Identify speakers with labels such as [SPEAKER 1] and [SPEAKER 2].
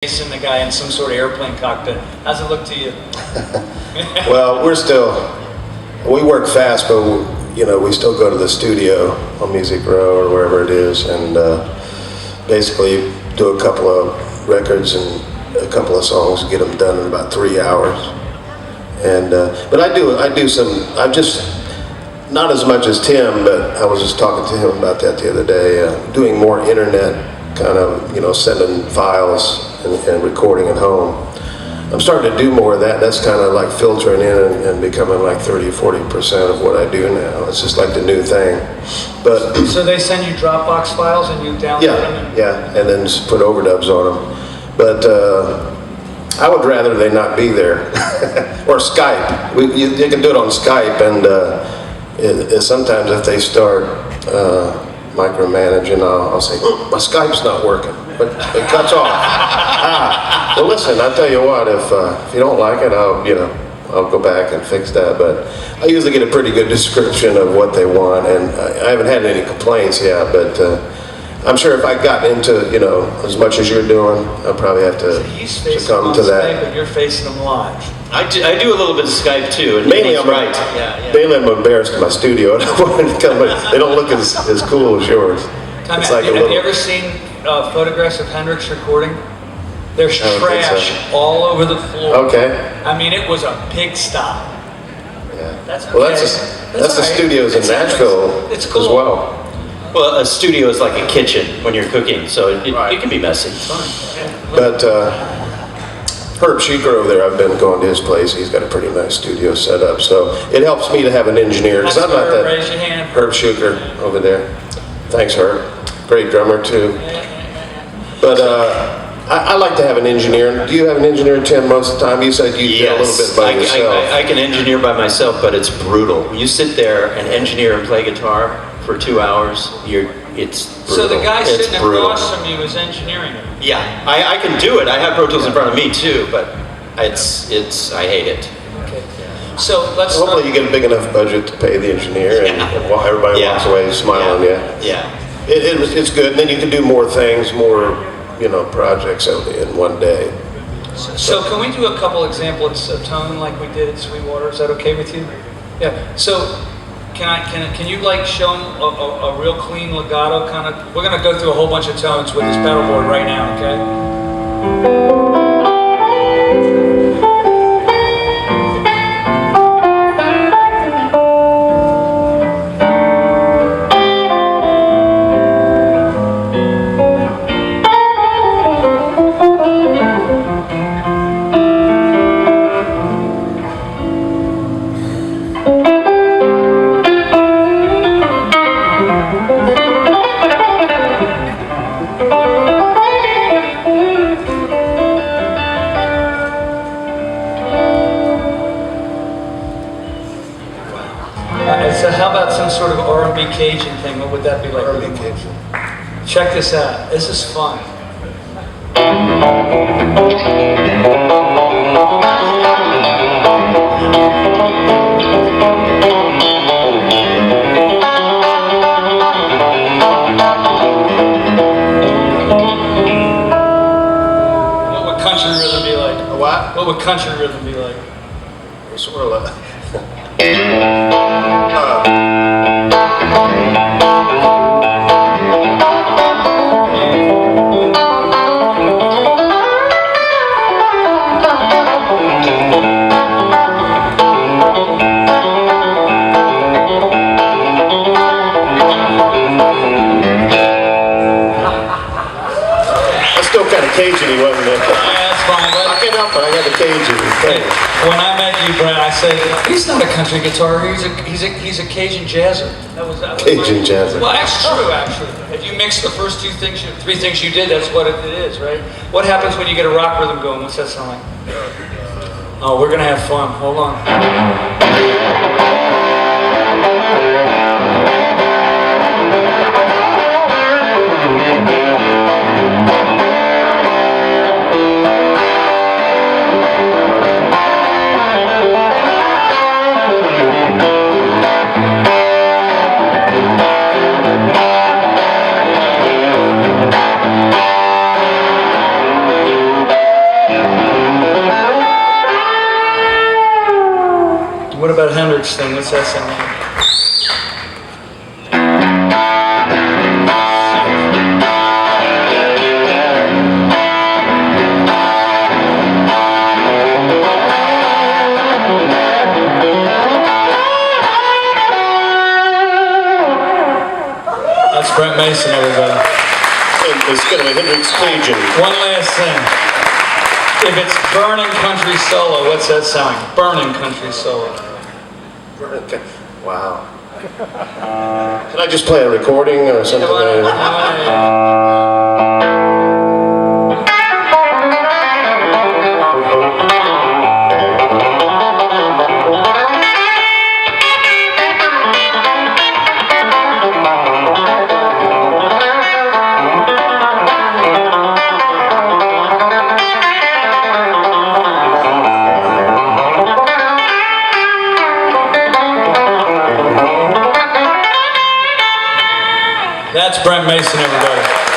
[SPEAKER 1] Mason, the guy in some sort of airplane cockpit. How's it look to you?
[SPEAKER 2] Well, we work fast, but we still go to the studio on Music Row or wherever it is, and basically do a couple of records and a couple of songs, get them done in about 3 hours. And but I do some. I'm just not as much as Tim, but I was just talking to him about that the other day. Doing more internet kind of, sending files and recording at home. I'm starting to do more of that. That's kind of like filtering in and becoming like 30-40% of what I do now. It's just like the new thing. But
[SPEAKER 1] so they send you Dropbox files and you download them?
[SPEAKER 2] Yeah, and then just put overdubs on them. But I would rather they not be there. Or Skype. You can do it on Skype, and sometimes if they start micromanaging, I'll say, my Skype's not working, but it cuts off. Well, listen, I'll tell you what, if you don't like it, I'll go back and fix that. But I usually get a pretty good description of what they want, and I haven't had any complaints yet, but I'm sure if I got into, as much as you're doing, I'll probably have to succumb to that.
[SPEAKER 1] Skype, but you're facing them live.
[SPEAKER 3] I do a little bit of Skype too, and
[SPEAKER 2] mainly I'm
[SPEAKER 3] right.
[SPEAKER 2] Mainly I'm embarrassed in my studio. I don't want to come, they don't look as cool as yours.
[SPEAKER 1] Have you ever seen photographs of Hendrix recording? There's trash all over the floor.
[SPEAKER 2] Okay.
[SPEAKER 1] I mean, it was a pigsty.
[SPEAKER 2] Yeah.
[SPEAKER 1] That's okay.
[SPEAKER 2] Well, that's the studios in Nashville
[SPEAKER 1] it's cool.
[SPEAKER 2] as well.
[SPEAKER 3] Well, a studio is like a kitchen when you're cooking, so it can be messy.
[SPEAKER 1] It's fun. Yeah.
[SPEAKER 2] But Herb Schuker over there, I've been going to his place. He's got a pretty nice studio set up, so it helps me to have an engineer. Because I'm not that.
[SPEAKER 1] Raise your hand.
[SPEAKER 2] Herb Schuker over there. Thanks, Herb. Great drummer too. But I like to have an engineer. Do you have an engineer, Tim, most of the time? You said you did a little bit by yourself.
[SPEAKER 3] I can engineer by myself, but it's brutal. When you sit there and engineer and play guitar for 2 hours, it's brutal.
[SPEAKER 1] So the guy sitting across from you is engineering it?
[SPEAKER 3] Yeah, I can do it. I have Pro Tools in front of me too, but I hate it.
[SPEAKER 1] Okay. So let's
[SPEAKER 2] hopefully you get a big enough budget to pay the engineer, and while everybody walks away smiling.
[SPEAKER 3] Yeah.
[SPEAKER 2] It's good. And then you can do more things, more projects in one day.
[SPEAKER 1] So can we do a couple examples of tone like we did at Sweetwater? Is that okay with you? Yeah. So can you like show them a real clean legato kind of? We're gonna go through a whole bunch of tones with this pedal board right now. Okay. So how about some sort of R&B Cajun thing? What would that be like?
[SPEAKER 2] R&B Cajun.
[SPEAKER 1] Check this out. This is fun. What would country rhythm be like?
[SPEAKER 2] A what?
[SPEAKER 1] What would country rhythm be like?
[SPEAKER 2] Sort of. Cajun-y, wasn't it?
[SPEAKER 1] That's fine.
[SPEAKER 2] I can't help it. I got the Cajun thing.
[SPEAKER 1] When I met you, Brent, I said he's not a country guitar. He's a Cajun jazzer. That was
[SPEAKER 2] Cajun jazzer.
[SPEAKER 1] Well, that's true, actually. If you mix the first three things you did, that's what it is, right? What happens when you get a rock rhythm going? What's that sound like? Oh, we're gonna have fun. Hold on. Aldrich thing. What's that sound like? That's Brent Mason, everybody.
[SPEAKER 2] It's kind of a Hendrix Cajun.
[SPEAKER 1] One last thing. If it's burning country solo, what's that sound? Burning country solo.
[SPEAKER 2] Wow. Can I just play a recording or something?
[SPEAKER 1] That's Brent Mason, everybody.